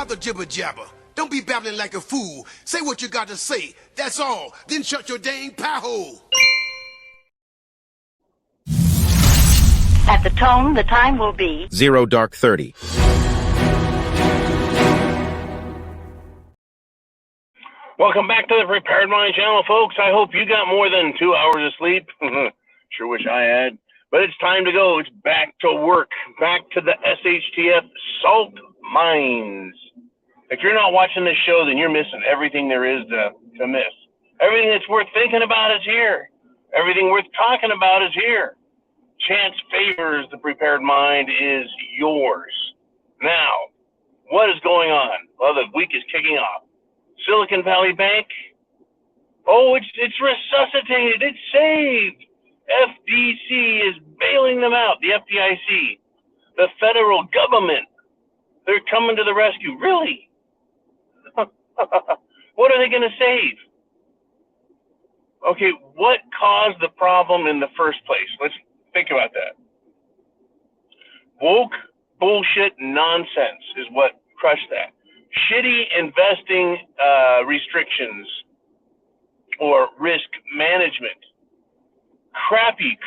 the jibber jabber. Don't be babbling like a fool. Say what you got to say. That's all. Then shut your dang pie hole. At the tone, the time will be 0:30. Welcome back to the Prepared Mind channel, folks. I hope you got more than 2 hours of sleep. Sure wish I had. But it's time to go. It's back to work. Back to the SHTF salt mines. If you're not watching this show, then you're missing everything there is to miss. Everything that's worth thinking about is here. Everything worth talking about is here. Chance favors the Prepared Mind is yours. Now, what is going on? Well, the week is kicking off. Silicon Valley Bank. Oh, it's resuscitated. It's saved. FDC is bailing them out. The FDIC. The federal government. They're coming to the rescue. Really? What are they going to save? Okay, what caused the problem in the first place? Let's think about that. Woke bullshit nonsense is what crushed that. Shitty investing restrictions or risk management. Crappy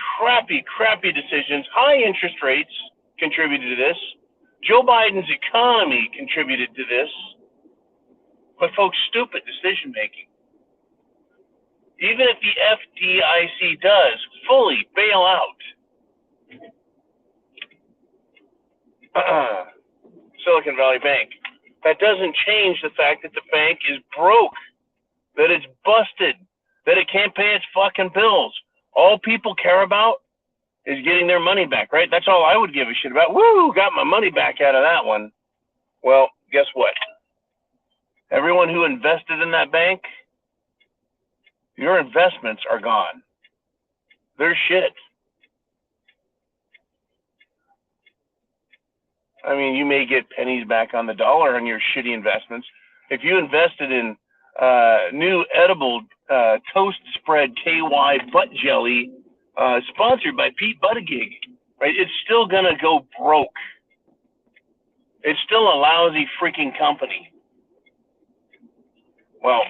decisions. High interest rates contributed to this. Joe Biden's economy contributed to this. But folks, stupid decision making. Even if the FDIC does fully bail out Silicon Valley Bank, that doesn't change the fact that the bank is broke, that it's busted, that it can't pay its fucking bills. All people care about is getting their money back, right? That's all I would give a shit about. Woo, got my money back out of that one. Well, guess what? Everyone who invested in that bank, your investments are gone. They're shit. I mean, you may get pennies back on the dollar on your shitty investments. If you invested in new edible toast spread KY butt jelly, sponsored by Pete Buttigieg, right? It's still gonna go broke. It's still a lousy freaking company. Well,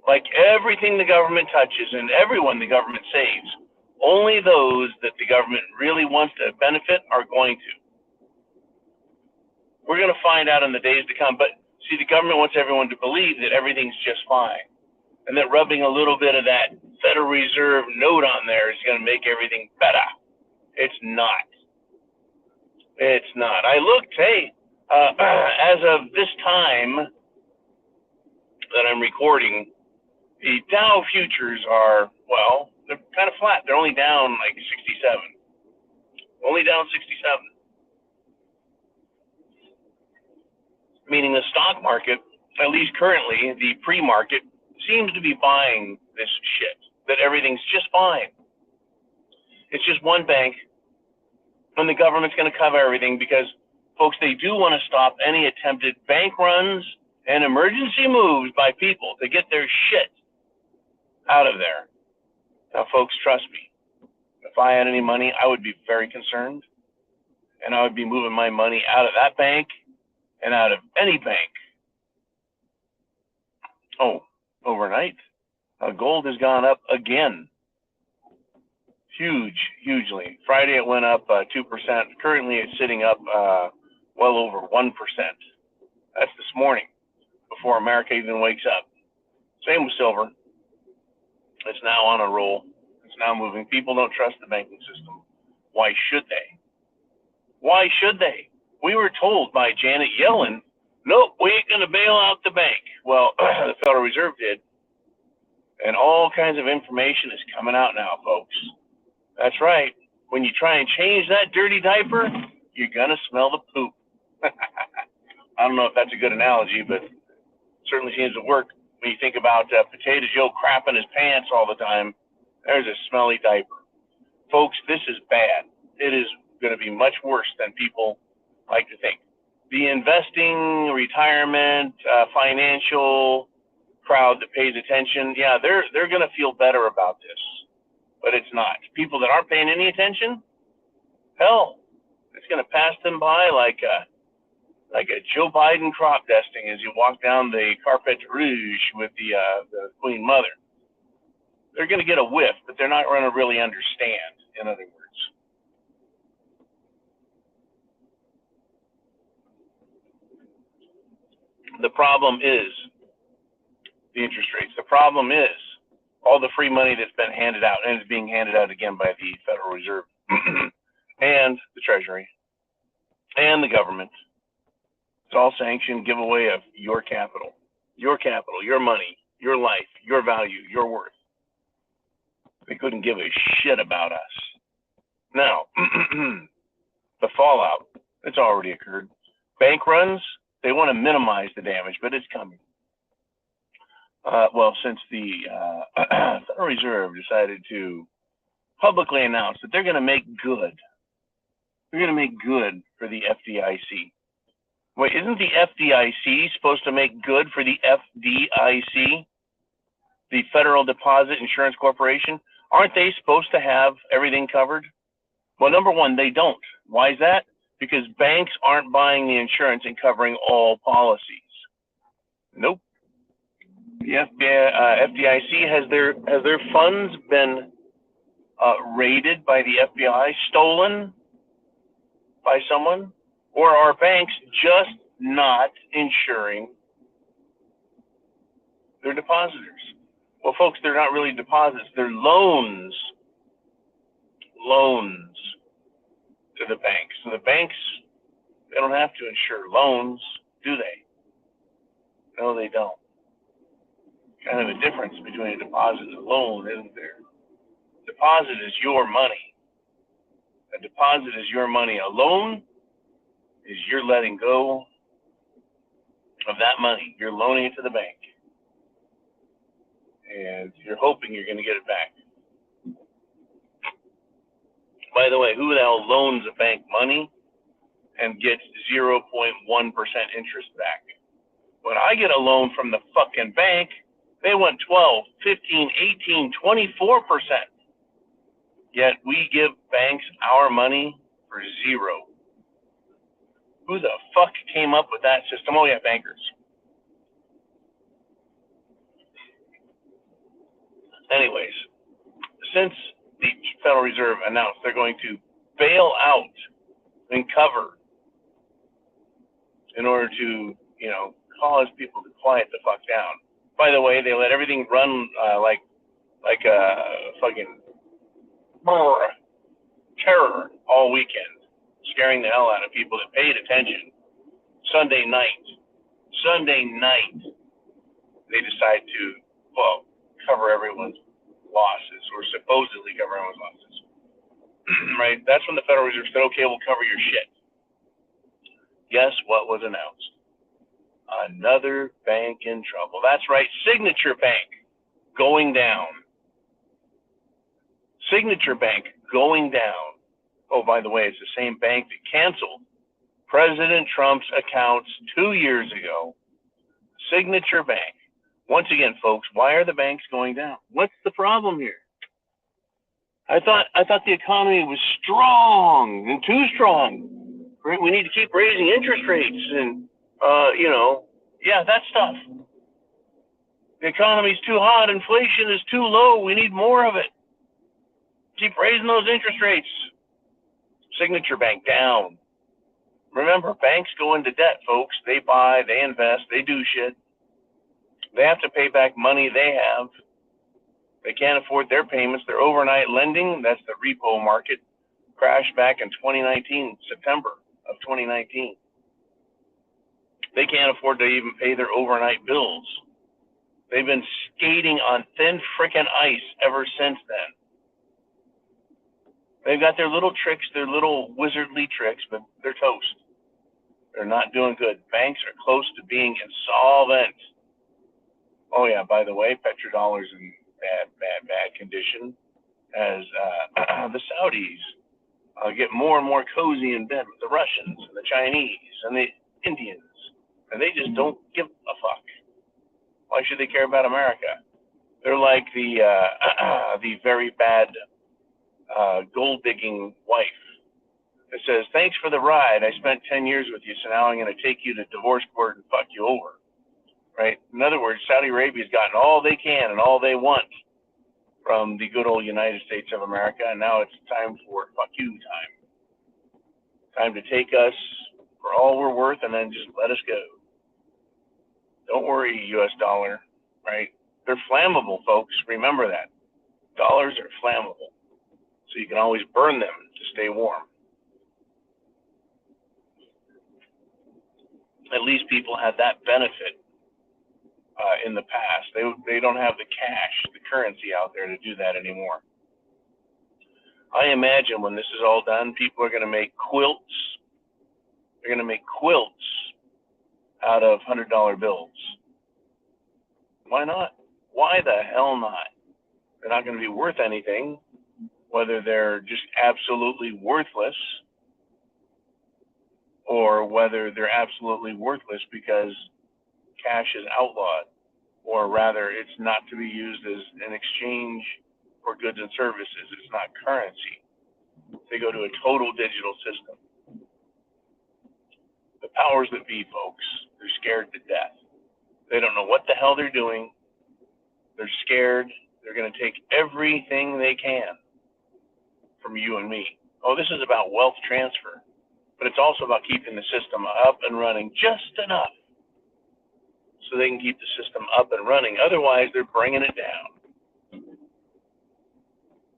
like everything the government touches and everyone the government saves, only those that the government really wants to benefit are going to. We're going to find out in the days to come. But see, the government wants everyone to believe that everything's just fine, and that rubbing a little bit of that Federal Reserve note on there is going to make everything better. It's not. It's not. I looked, hey, as of this time that I'm recording, the Dow futures are, well, they're kind of flat. They're only down like 67. Only down 67. Meaning the stock market, at least currently, the pre-market, seems to be buying this shit, that everything's just fine. It's just one bank, and the government's going to cover everything because, folks, they do want to stop any attempted bank runs and emergency moves by people to get their shit out of there. Now, folks, trust me. If I had any money, I would be very concerned, and I would be moving my money out of that bank and out of any bank. Oh, overnight, gold has gone up again. Hugely. Friday it went up 2%. Currently it's sitting up well over 1%. That's this morning, before America even wakes up. Same with silver. It's now on a roll. It's now moving. People don't trust the banking system. Why should they? Why should they? We were told by Janet Yellen, nope, we ain't going to bail out the bank. Well, the Federal Reserve did. And all kinds of information is coming out now, folks. That's right. When you try and change that dirty diaper, you're going to smell the poop. I don't know if that's a good analogy, but it certainly seems to work. When you think about Potato Joe crapping his pants all the time, there's a smelly diaper. Folks, this is bad. It is going to be much worse than people like to think. The investing, retirement, financial crowd that pays attention, yeah, they're going to feel better about this, but it's not. People that aren't paying any attention, hell, it's going to pass them by like like a Joe Biden crop dusting as you walk down the carpet rouge with the Queen Mother. They're going to get a whiff, but they're not going to really understand, in other words. The problem is the interest rates. The problem is all the free money that's been handed out, and is being handed out again by the Federal Reserve and the Treasury and the government. It's all sanctioned giveaway of your capital, your money, your life, your value, your worth. They couldn't give a shit about us. Now, the fallout, it's already occurred. Bank runs, they want to minimize the damage, but it's coming. Well, since the Federal Reserve decided to publicly announce that they're going to make good. They're going to make good for the FDIC. Wait, isn't the FDIC supposed to make good for the FDIC, the Federal Deposit Insurance Corporation? Aren't they supposed to have everything covered? Well, number one, they don't. Why is that? Because banks aren't buying the insurance and covering all policies. Nope. The FDIC, has their funds been raided by the FBI, stolen by someone? Or are banks just not insuring their depositors? Well, folks, they're not really deposits. They're loans. Loans to the banks. So the banks, they don't have to insure loans, do they? No, they don't. Kind of a difference between a deposit and a loan, isn't there? Deposit is your money. A deposit is your money. A loan is you're letting go of that money. You're loaning it to the bank. And you're hoping you're going to get it back. By the way, who the hell loans a bank money and gets 0.1% interest back? When I get a loan from the fucking bank, they want 12, 15, 18, 24%. Yet we give banks our money for zero. Who the fuck came up with that system? Oh yeah, bankers. Anyways, since the Federal Reserve announced they're going to bail out and cover in order to, cause people to quiet the fuck down. By the way, they let everything run like a fucking terror all weekend, scaring the hell out of people that paid attention. Sunday night, they decide to, cover everyone's losses, or supposedly cover everyone's losses. Right? That's when the Federal Reserve said, okay, we'll cover your shit. Guess what was announced? Another bank in trouble. That's right, Signature Bank going down. Signature Bank going down. Oh, by the way, it's the same bank that canceled President Trump's accounts 2 years ago. Signature Bank. Once again, folks, why are the banks going down? What's the problem here? I thought the economy was strong and too strong. We need to keep raising interest rates and, that stuff. The economy's too hot. Inflation is too low. We need more of it. Keep raising those interest rates. Signature Bank down. Remember, banks go into debt, folks. They buy, they invest, they do shit. They have to pay back money they have. They can't afford their payments. Their overnight lending, that's the repo market, crashed back in 2019, September of 2019. They can't afford to even pay their overnight bills. They've been skating on thin frickin' ice ever since then. They've got their little tricks, their little wizardly tricks, but they're toast. They're not doing good. Banks are close to being insolvent. Oh yeah, by the way, petrodollar's in bad condition as the Saudis get more and more cozy in bed with the Russians and the Chinese and the Indians, and they just don't give a fuck. Why should they care about America? They're like the very bad gold digging wife It says, thanks for the ride. I spent 10 years with you, so now I'm going to take you to divorce court and fuck you over. Right? In other words, Saudi Arabia's gotten all they can and all they want from the good old United States of America, and now it's time for fuck you time. Time to take us for all we're worth and then just let us go. Don't worry, U.S. dollar, right? They're flammable, folks. Remember that. Dollars are flammable, so you can always burn them to stay warm. At least people had that benefit in the past. They don't have the cash, the currency out there to do that anymore. I imagine when this is all done, people are going to make quilts. They're going to make quilts out of $100 bills. Why not? Why the hell not? They're not going to be worth anything, whether they're just absolutely worthless or whether they're absolutely worthless because cash is outlawed, or rather it's not to be used as an exchange for goods and services. It's not currency. They go to a total digital system. The powers that be, folks, they're scared to death. They don't know what the hell they're doing. They're scared. They're going to take everything they can from you and me. Oh, this is about wealth transfer, but it's also about keeping the system up and running just enough so they can keep the system up and running. Otherwise, they're bringing it down.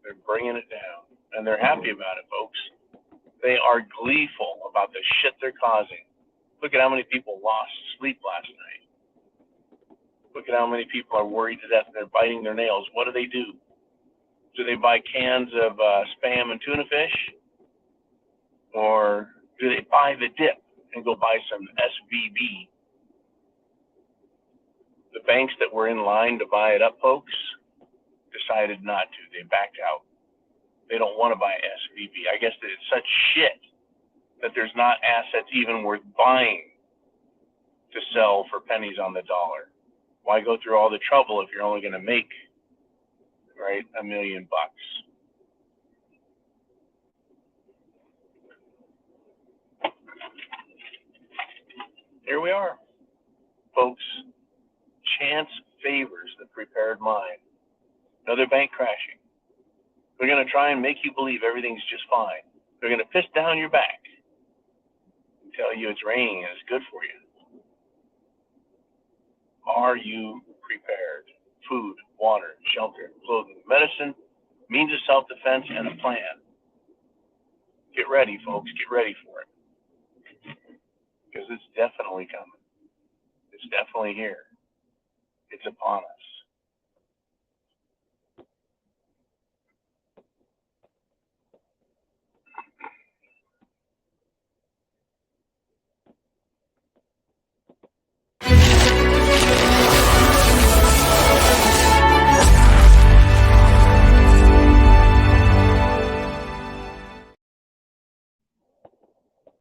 They're bringing it down, and they're happy about it, folks. They are gleeful about the shit they're causing. Look at how many people lost sleep last night. Look at how many people are worried to death and they're biting their nails. What do? Do they buy cans of Spam and tuna fish? Or do they buy the dip and go buy some SVB? The banks that were in line to buy it up, folks, decided not to. They backed out. They don't want to buy SVB. I guess that it's such shit that there's not assets even worth buying to sell for pennies on the dollar. Why go through all the trouble if you're only going to make, right, $1 million? Here we are, folks. Chance favors the prepared mind. Another bank crashing. They're going to try and make you believe everything's just fine. They're going to piss down your back and tell you it's raining and it's good for you. Are you prepared? Food, water, shelter, clothing, medicine, means of self-defense, and a plan. Get ready, folks. Get ready for it. Because it's definitely coming. It's definitely here. It's upon us.